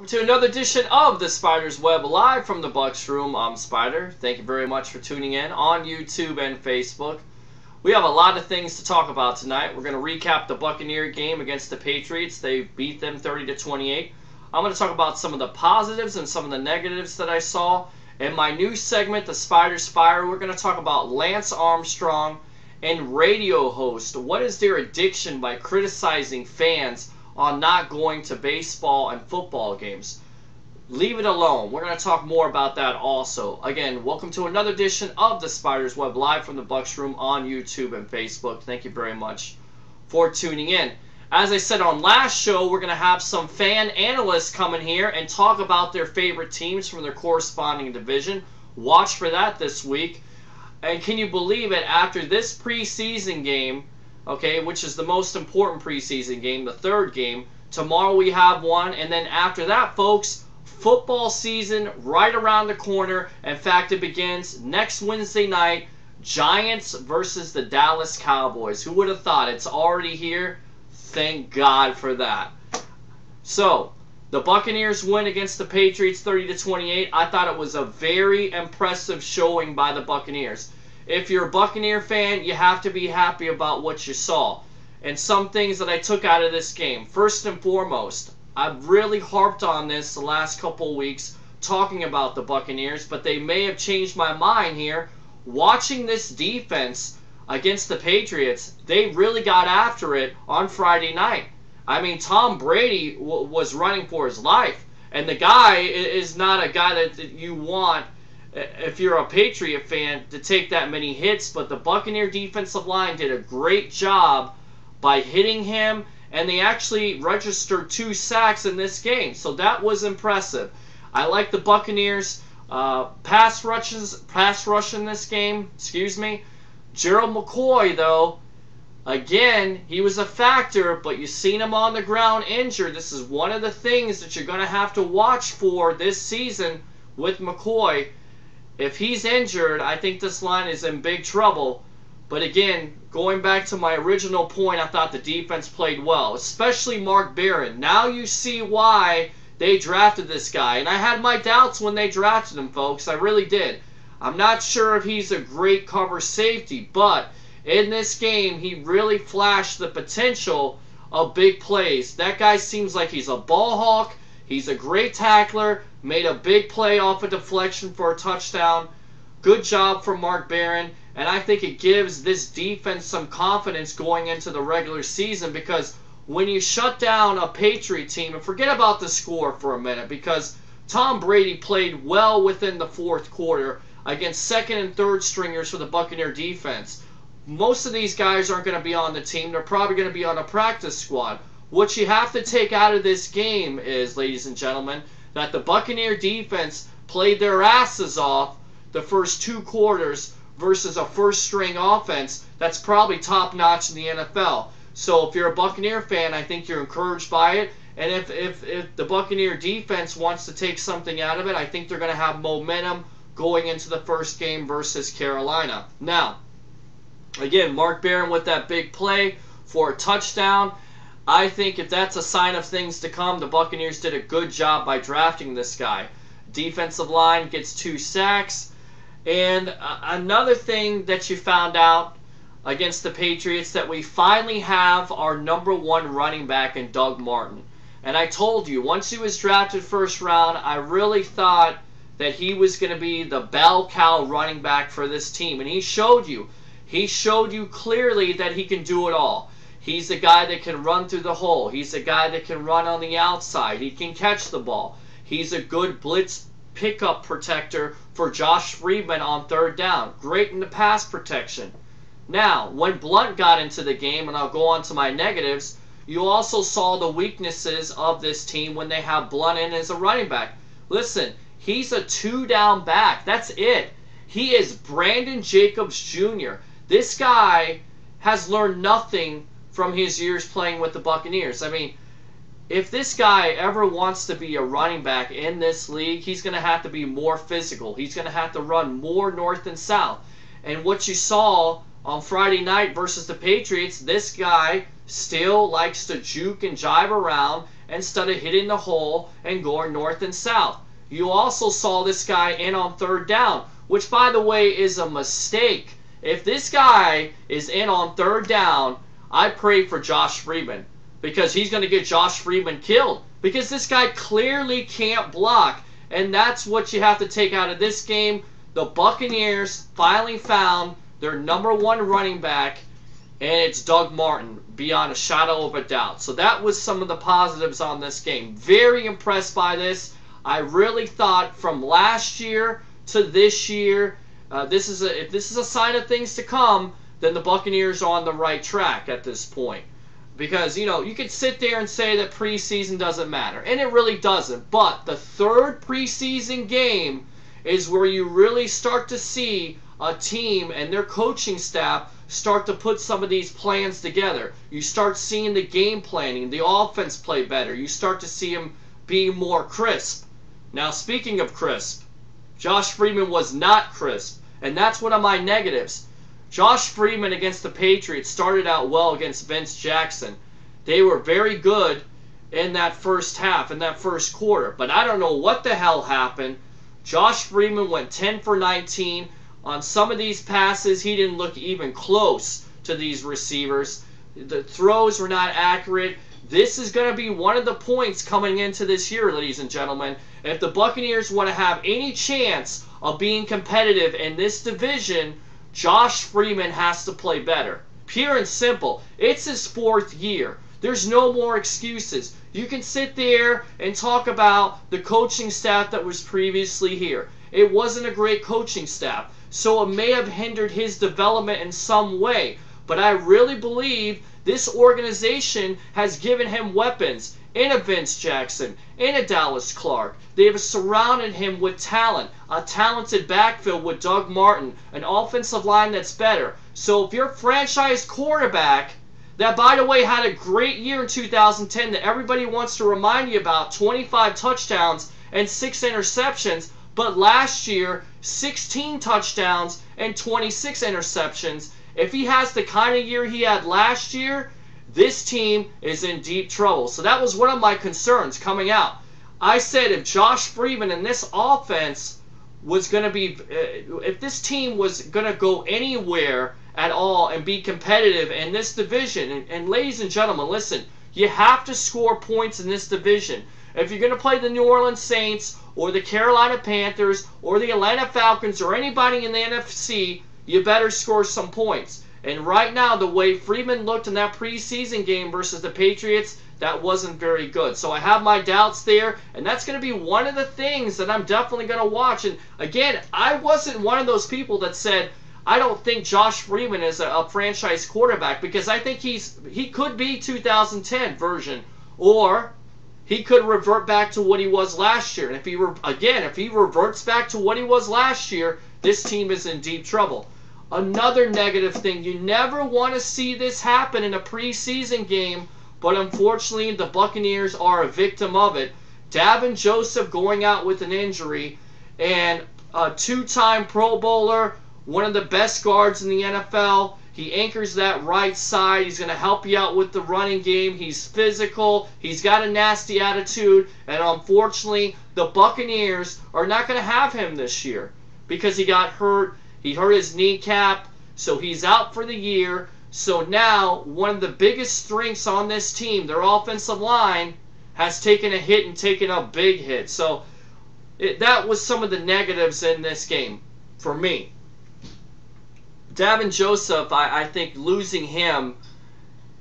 To another edition of the Spyder's Web live from the Bucs room. I'm Spyder. Thank you very much for tuning in on YouTube and Facebook. We have a lot of things to talk about tonight. We're going to recap the Buccaneer game against the Patriots. They beat them 30-28. I'm going to talk about some of the positives and some of the negatives that I saw. In my new segment, the Spyder's Fire, we're going to talk about Lance Armstrong and radio host. What is their addiction by criticizing fans on not going to baseball and football games? Leave it alone. We're going to talk more about that also. Again, welcome to another edition of the Spyder's Web live from the Bucs room on YouTube and Facebook. Thank you very much for tuning in. As I said on last show, we're going to have some fan analysts come in here and talk about their favorite teams from their corresponding division. Watch for that this week. And can you believe it, after this preseason game, okay, which is the most important preseason game, the third game, tomorrow we have one, and then after that, folks, football season right around the corner. In fact, it begins next Wednesday night, Giants versus the Dallas Cowboys. Who would have thought? It's already here. Thank God for that. So, the Buccaneers win against the Patriots 30-28. I thought it was a very impressive showing by the Buccaneers. If you're a Buccaneer fan, you have to be happy about what you saw. And some things that I took out of this game. First and foremost, I've really harped on this the last couple of weeks talking about the Buccaneers, but they may have changed my mind here. Watching this defense against the Patriots, they really got after it on Friday night. I mean, Tom Brady was running for his life. And the guy is not a guy that you want, if you're a Patriot fan, to take that many hits. But the Buccaneer defensive line did a great job by hitting him. And they actually registered 2 sacks in this game. So that was impressive. I like the Buccaneers pass rush in this game. Excuse me. Gerald McCoy, though, again, he was a factor, but you've seen him on the ground injured. This is one of the things that you're going to have to watch for this season with McCoy. If he's injured, I think this line is in big trouble. But again, going back to my original point, I thought the defense played well, especially Mark Barron. Now you see why they drafted this guy. And I had my doubts when they drafted him, folks. I really did. I'm not sure if he's a great cover safety, but in this game, he really flashed the potential of big plays. That guy seems like he's a ball hawk. He's a great tackler. Made a big play off a deflection for a touchdown. Good job from Mark Barron. And I think it gives this defense some confidence going into the regular season, because when you shut down a Patriot team, and forget about the score for a minute, because Tom Brady played well within the fourth quarter against second and third stringers for the Buccaneer defense. Most of these guys aren't going to be on the team. They're probably going to be on a practice squad. What you have to take out of this game is, ladies and gentlemen, that the Buccaneer defense played their asses off the first 2 quarters versus a first-string offense that's probably top-notch in the NFL. So if you're a Buccaneer fan, I think you're encouraged by it. And if the Buccaneer defense wants to take something out of it, I think they're going to have momentum going into the first game versus Carolina. Now, again, Mark Barron with that big play for a touchdown. I think if that's a sign of things to come, the Buccaneers did a good job by drafting this guy. Defensive line gets 2 sacks. And another thing that you found out against the Patriots, that we finally have our #1 running back in Doug Martin. And I told you, once he was drafted first round, I really thought that he was going to be the bell cow running back for this team. And he showed you. He showed you clearly that he can do it all. He's a guy that can run through the hole. He's a guy that can run on the outside. He can catch the ball. He's a good blitz pickup protector for Josh Freeman on third down. Great in the pass protection. Now, when Blunt got into the game, and I'll go on to my negatives, you also saw the weaknesses of this team when they have Blunt in as a running back. Listen, he's a 2-down back. That's it. He is Brandon Jacobs Jr. This guy has learned nothing from his years playing with the Buccaneers. I mean, if this guy ever wants to be a running back in this league, he's going to have to be more physical. He's going to have to run more north and south. And what you saw on Friday night versus the Patriots, this guy still likes to juke and jive around instead of hitting the hole and going north and south. You also saw this guy in on third down, which, by the way, is a mistake. If this guy is in on third down, I pray for Josh Freeman, because he's going to get Josh Freeman killed, because this guy clearly can't block, and that's what you have to take out of this game. The Buccaneers finally found their #1 running back, and it's Doug Martin, beyond a shadow of a doubt. So that was some of the positives on this game. Very impressed by this. I really thought from last year to this year, if this is a sign of things to come, then the Buccaneers are on the right track at this point. Because, you could sit there and say that preseason doesn't matter, and it really doesn't. But the third preseason game is where you really start to see a team and their coaching staff start to put some of these plans together. You start seeing the game planning, the offense play better. You start to see them be more crisp. Now, speaking of crisp, Josh Freeman was not crisp, and that's one of my negatives. Josh Freeman against the Patriots started out well against Vince Jackson. They were very good in that first half, in that first quarter, but I don't know what the hell happened. Josh Freeman went 10 for 19. On some of these passes, he didn't look even close to these receivers. The throws were not accurate. This is going to be one of the points coming into this year, ladies and gentlemen. If the Buccaneers want to have any chance of being competitive in this division, Josh Freeman has to play better. Pure and simple. It's his 4th year. There's no more excuses. You can sit there and talk about the coaching staff that was previously here. It wasn't a great coaching staff, so it may have hindered his development in some way. But I really believe this organization has given him weapons in a Vince Jackson, in a Dallas Clark. They have surrounded him with talent, a talented backfield with Doug Martin, an offensive line that's better. So if you're a franchise quarterback that, by the way, had a great year in 2010 that everybody wants to remind you about, 25 touchdowns and 6 interceptions, but last year, 16 touchdowns and 26 interceptions. If he has the kind of year he had last year, this team is in deep trouble. So that was one of my concerns coming out. I said if Josh Freeman and this offense was going to be, if this team was going to go anywhere at all and be competitive in this division, and ladies and gentlemen, listen, you have to score points in this division. If you're going to play the New Orleans Saints or the Carolina Panthers or the Atlanta Falcons or anybody in the NFC, you better score some points. And right now, the way Freeman looked in that preseason game versus the Patriots, that wasn't very good. So I have my doubts there, and that's going to be one of the things that I'm definitely going to watch. And again, I wasn't one of those people that said, I don't think Josh Freeman is a franchise quarterback, because I think he could be 2010 version, or he could revert back to what he was last year. And if he reverts back to what he was last year, this team is in deep trouble. Another negative thing, you never want to see this happen in a preseason game, but unfortunately the Buccaneers are a victim of it. Davin Joseph going out with an injury, and a 2-time Pro Bowler, one of the best guards in the NFL. He anchors that right side. He's going to help you out with the running game. He's physical. He's got a nasty attitude. And unfortunately, the Buccaneers are not going to have him this year because he got hurt. He hurt his kneecap, so he's out for the year. So now, one of the biggest strengths on this team, their offensive line, has taken a hit and taken a big hit. So that was some of the negatives in this game for me. Davin Joseph, I think losing him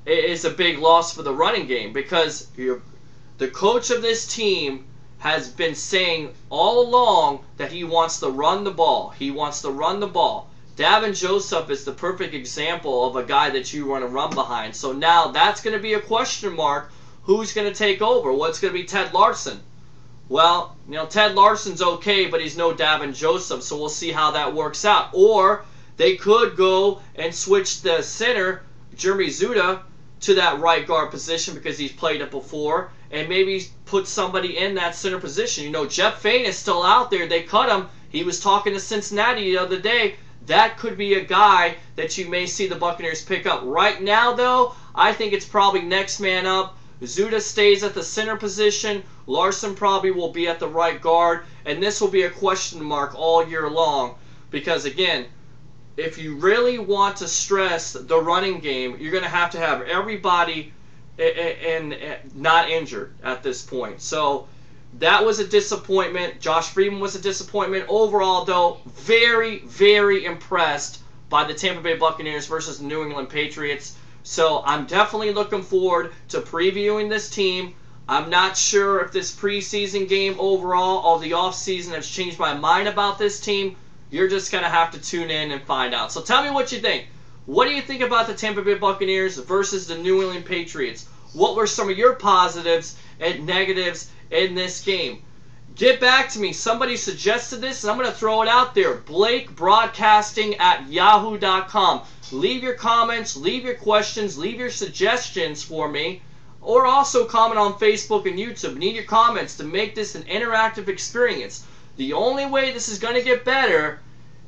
is a big loss for the running game, because the coach of this team has been saying all along that he wants to run the ball. He wants to run the ball. Davin Joseph is the perfect example of a guy that you want to run behind. So now that's going to be a question mark. Who's going to take over? Well, it's going to be Ted Larson. Well, Ted Larson's okay, but he's no Davin Joseph, so we'll see how that works out. Or they could go and switch the center, Jeremy Zuda, to that right guard position because he's played it before, and maybe put somebody in that center position. Jeff Fain is still out there. They cut him. He was talking to Cincinnati the other day. That could be a guy that you may see the Buccaneers pick up. Right now, though, I think it's probably next man up. Zuda stays at the center position. Larson probably will be at the right guard. And this will be a question mark all year long. Because, again, if you really want to stress the running game, you're going to have everybody and not injured at this point. So that was a disappointment. Josh Freeman was a disappointment. Overall, though, very, very impressed by the Tampa Bay Buccaneers versus the New England Patriots. So I'm definitely looking forward to previewing this team. I'm not sure if this preseason game overall or the offseason has changed my mind about this team. You're just going to have to tune in and find out. So tell me what you think. What do you think about the Tampa Bay Buccaneers versus the New England Patriots? What were some of your positives and negatives in this game? Get back to me. Somebody suggested this, and I'm going to throw it out there. BlakeBroadcasting@yahoo.com. Leave your comments, leave your questions, leave your suggestions for me, or also comment on Facebook and YouTube. Need your comments to make this an interactive experience. The only way this is going to get better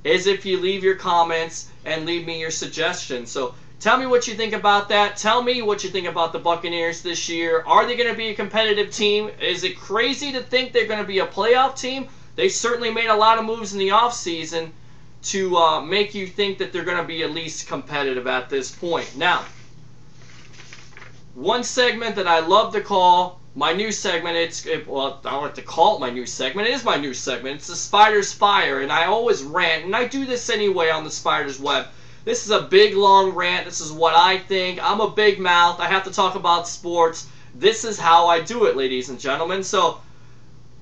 is if you leave your comments and leave me your suggestions. So tell me what you think about that. Tell me what you think about the Buccaneers this year. Are they going to be a competitive team? Is it crazy to think they're going to be a playoff team? They certainly made a lot of moves in the offseason to make you think that they're going to be at least competitive at this point. Now, one segment that I love to call my new segment, well, I don't like to call it my new segment. It is my new segment. It's the Spyder's Fire, and I always rant, and I do this anyway on the Spyder's Web. This is a big, long rant. This is what I think. I'm a big mouth. I have to talk about sports. This is how I do it, ladies and gentlemen. So,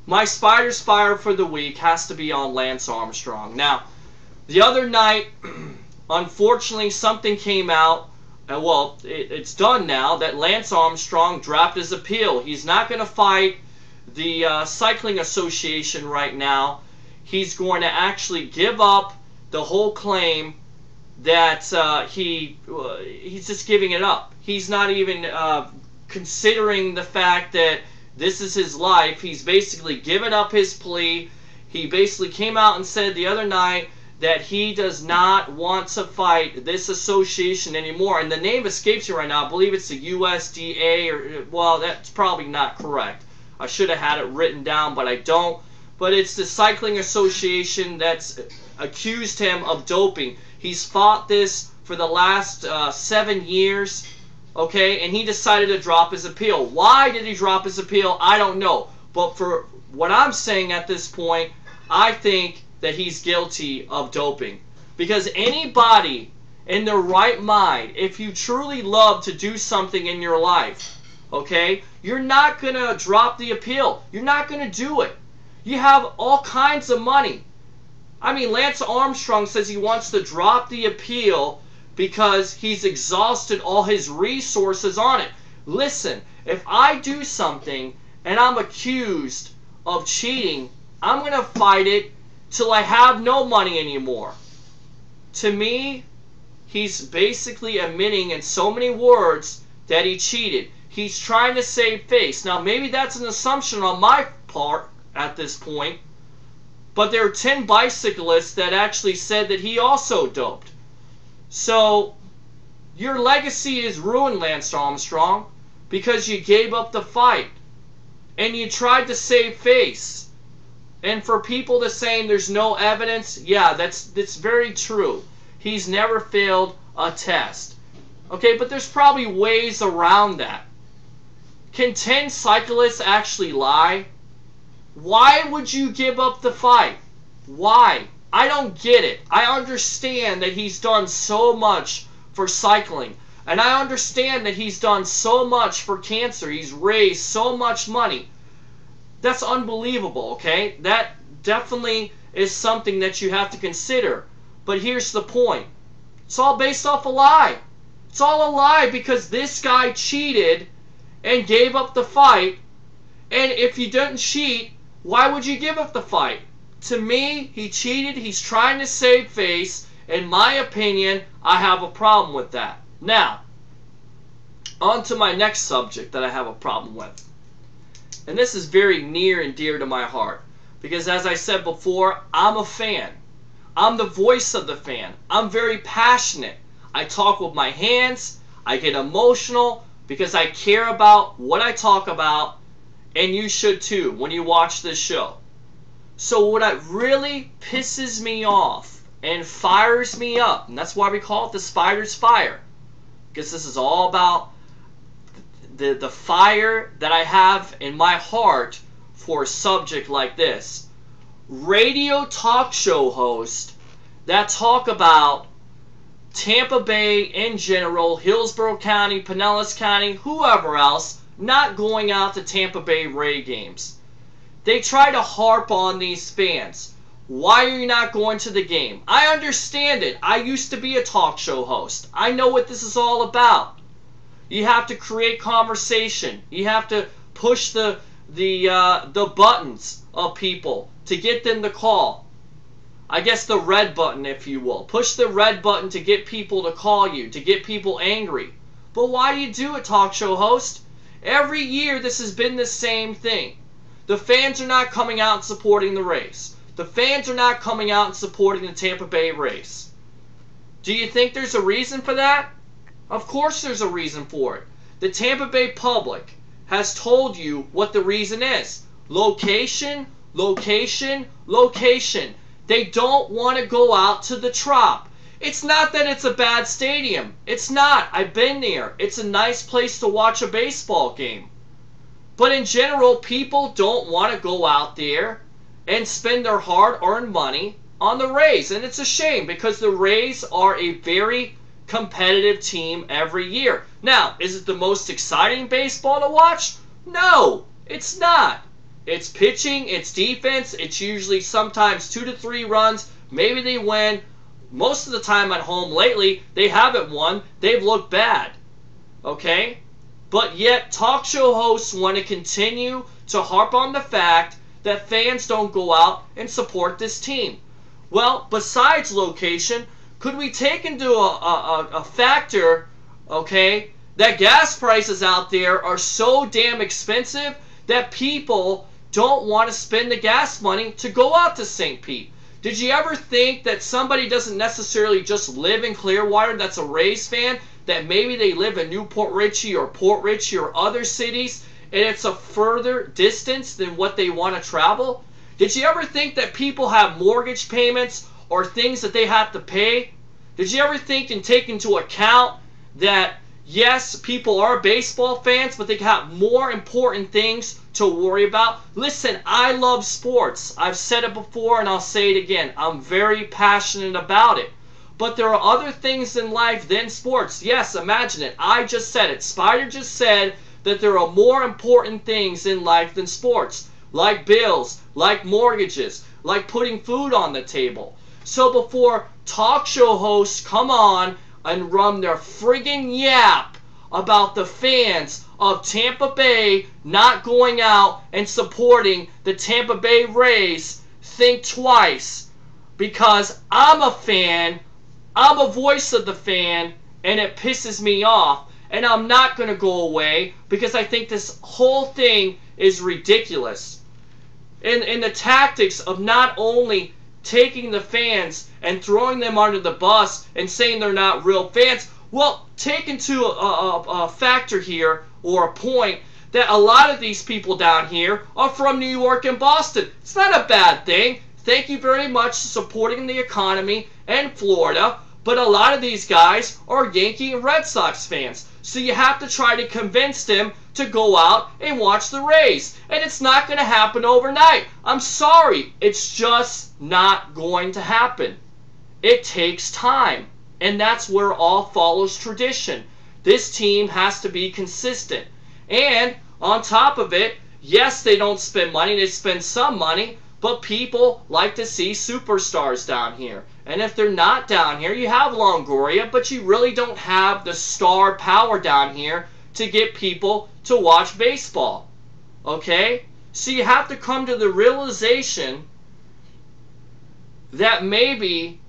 my Spyder's Fire for the week has to be on Lance Armstrong. Now, the other night, unfortunately, something came out. Well, it's done now that Lance Armstrong dropped his appeal. He's not going to fight the Cycling Association right now. He's going to actually give up the whole claim that he's just giving it up. He's not even considering the fact that this is his life. He's basically given up his plea. He basically came out and said the other night that he does not want to fight this association anymore. And the name escapes me right now. I believe it's the USDA, or, well, that's probably not correct. I should have had it written down, but I don't. But it's the Cycling Association that's accused him of doping. He's fought this for the last 7 years, okay? And he decided to drop his appeal. Why did he drop his appeal? I don't know. But for what I'm saying at this point, I think that he's guilty of doping. Because anybody in their right mind, if you truly love to do something in your life, okay, you're not going to drop the appeal. You're not going to do it. You have all kinds of money. I mean, Lance Armstrong says he wants to drop the appeal because he's exhausted all his resources on it. Listen, if I do something and I'm accused of cheating, I'm going to fight it till I have no money anymore. To me, he's basically admitting in so many words that he cheated. He's trying to save face. Now, maybe that's an assumption on my part at this point, but there are 10 bicyclists that actually said that he also doped. So, your legacy is ruined, Lance Armstrong, because you gave up the fight and you tried to save face. And for people to say there's no evidence, yeah, that's very true. He's never failed a test. Okay, but there's probably ways around that. Can 10 cyclists actually lie? Why would you give up the fight? Why? I don't get it. I understand that he's done so much for cycling. And I understand that he's done so much for cancer. He's raised so much money. That's unbelievable, okay? That definitely is something that you have to consider. But here's the point. It's all based off a lie. It's all a lie because this guy cheated and gave up the fight. And if you didn't cheat, why would you give up the fight? To me, he cheated. He's trying to save face. In my opinion, I have a problem with that. Now, on to my next subject that I have a problem with. And this is very near and dear to my heart. Because as I said before, I'm a fan. I'm the voice of the fan. I'm very passionate. I talk with my hands. I get emotional. because I care about what I talk about, and you should too when you watch this show. So what really pisses me off and fires me up, and that's why we call it the Spyder's Fire, because this is all about the fire that I have in my heart for a subject like this. Radio talk show hosts that talk about Tampa Bay in general, Hillsborough County, Pinellas County, whoever else, not going out to Tampa Bay Ray games. They try to harp on these fans. Why are you not going to the game? I understand it. I used to be a talk show host. I know what this is all about. You have to create conversation. You have to push the buttons of people to get them to call. I guess the red button, if you will. Push the red button to get people to call you, to get people angry. But why do you do it, talk show host? Every year this has been the same thing. The fans are not coming out and supporting the Rays. The fans are not coming out and supporting the Tampa Bay Rays. Do you think there's a reason for that? Of course there's a reason for it. The Tampa Bay public has told you what the reason is. Location, location, location. They don't want to go out to the Trop. It's not that it's a bad stadium. It's not. I've been there. It's a nice place to watch a baseball game. But in general, people don't want to go out there and spend their hard-earned money on the Rays. And it's a shame because the Rays are a very competitive team every year. Now, is it the most exciting baseball to watch? No, it's not. It's pitching, it's defense, it's usually sometimes 2 to 3 runs. Maybe they win. Most of the time at home lately, they haven't won. They've looked bad. Okay? But yet, talk show hosts want to continue to harp on the fact that fans don't go out and support this team. Well, besides location, could we take into a factor, okay, that gas prices out there are so damn expensive that people don't want to spend the gas money to go out to St. Pete? Did you ever think that somebody doesn't necessarily just live in Clearwater that's a Rays fan, that maybe they live in Newport Richey or Port Richey or other cities, and it's a further distance than what they want to travel? Did you ever think that people have mortgage payments or things that they have to pay? Did you ever think and take into account that, yes, people are baseball fans, but they have more important things to worry about? Listen, I love sports. I've said it before and I'll say it again. I'm very passionate about it. But there are other things in life than sports. Yes, imagine it. I just said it. Spyder just said that there are more important things in life than sports. Like bills, like mortgages, like putting food on the table. So before talk show hosts come on and run their friggin' yap about the fans of Tampa Bay not going out and supporting the Tampa Bay Rays, think twice. Because I'm a fan, I'm a voice of the fan, and it pisses me off. And I'm not going to go away because I think this whole thing is ridiculous. And the tactics of not only taking the fans and throwing them under the bus and saying they're not real fans. Well, take into a factor here, or a point, that a lot of these people down here are from New York and Boston. It's not a bad thing. Thank you very much for supporting the economy and Florida. But a lot of these guys are Yankee and Red Sox fans. So you have to try to convince them to go out and watch the Rays. And it's not going to happen overnight. I'm sorry. It's just not going to happen. It takes time. And that's where all follows tradition. This team has to be consistent. And on top of it, yes, they don't spend money. They spend some money. But people like to see superstars down here. And if they're not down here, you have Longoria, but you really don't have the star power down here to get people to watch baseball. Okay? So you have to come to the realization that maybe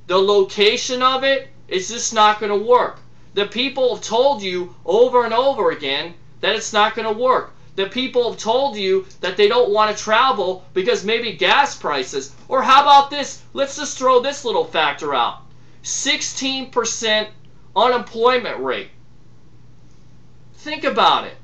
the location of it is just not going to work. The people have told you over and over again that it's not going to work. The people have told you that they don't want to travel because maybe gas prices. Or how about this? Let's just throw this little factor out. 16% unemployment rate. Think about it.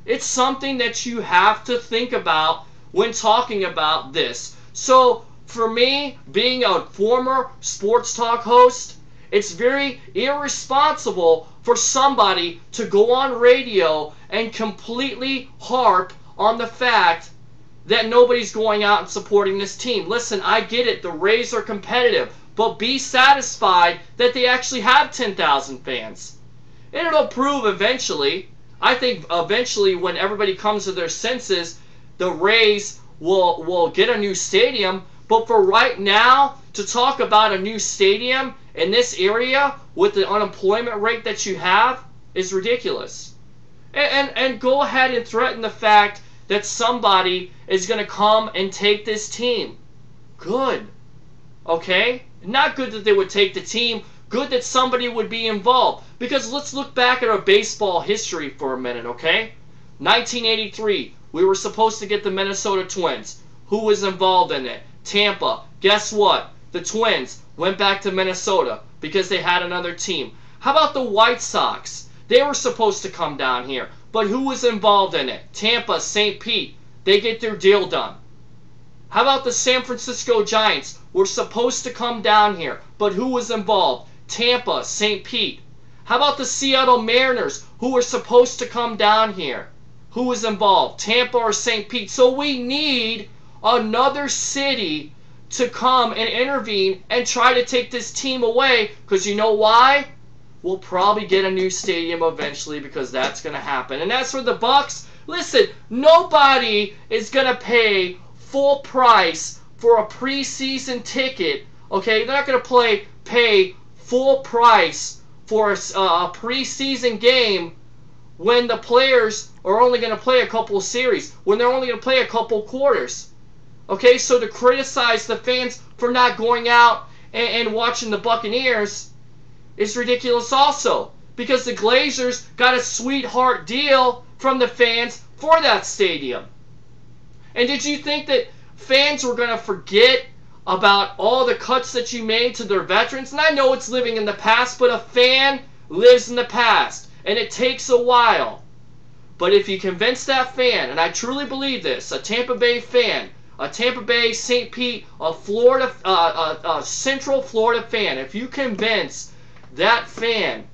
It's something that you have to think about when talking about this. So, for me, being a former sports talk host, it's very irresponsible for somebody to go on radio and completely harp on the fact that nobody's going out and supporting this team. Listen, I get it. The Rays are competitive. But be satisfied that they actually have 10,000 fans. And it'll prove eventually. I think eventually when everybody comes to their senses, the Rays will get a new stadium. But for right now, to talk about a new stadium in this area with the unemployment rate that you have is ridiculous. And go ahead and threaten the fact that somebody is going to come and take this team. Good. Okay? Not good that they would take the team. Good that somebody would be involved. Because let's look back at our baseball history for a minute, okay? 1983, we were supposed to get the Minnesota Twins. Who was involved in it? Tampa. Guess what? The Twins went back to Minnesota because they had another team. How about the White Sox? They were supposed to come down here. But who was involved in it? Tampa, St. Pete. They get their deal done. How about the San Francisco Giants? Were supposed to come down here. But who was involved? Tampa, St. Pete. How about the Seattle Mariners, who were supposed to come down here? Who was involved? Tampa or St. Pete? So we need another city to come and intervene and try to take this team away. Because you know why? We'll probably get a new stadium eventually because that's going to happen. And as for the Bucs, listen, nobody is going to pay full price for a preseason ticket. Okay, they're not going to pay full price for a preseason game when the players are only going to play a couple of series, when they're only going to play a couple quarters. Okay, so to criticize the fans for not going out and watching the Buccaneers is ridiculous also. Because the Glazers got a sweetheart deal from the fans for that stadium. And did you think that fans were going to forget about all the cuts that you made to their veterans? And I know it's living in the past, but a fan lives in the past. And it takes a while. But if you convince that fan, and I truly believe this, a Tampa Bay fan, a Tampa Bay, St. Pete, a Florida, Central Florida fan, if you convince that fan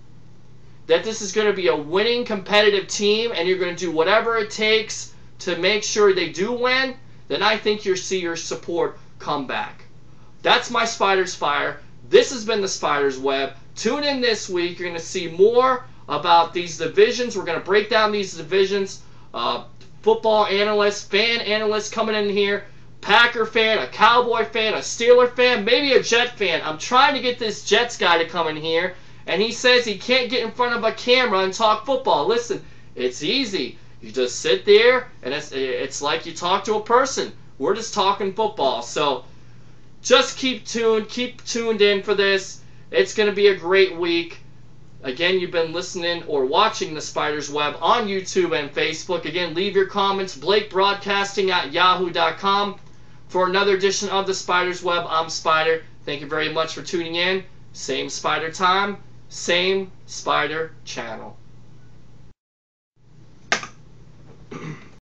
that this is going to be a winning competitive team and you're going to do whatever it takes to make sure they do win, then I think you'll see your support come back. That's my Spyder's Fire. This has been the Spyder's Web. Tune in this week. You're going to see more about these divisions. We're going to break down these divisions. Football analysts, fan analysts coming in here. Packer fan, a Cowboy fan, a Steeler fan, maybe a Jet fan. I'm trying to get this Jets guy to come in here, and he says he can't get in front of a camera and talk football. Listen, it's easy. You just sit there, and it's like you talk to a person. We're just talking football. So just keep tuned in for this. It's going to be a great week. Again, you've been listening or watching the Spyder's Web on YouTube and Facebook. Again, leave your comments. BlakeBroadcasting@yahoo.com. For another edition of the Spyder's Web, I'm Spyder. Thank you very much for tuning in. Same Spyder time, same Spyder channel.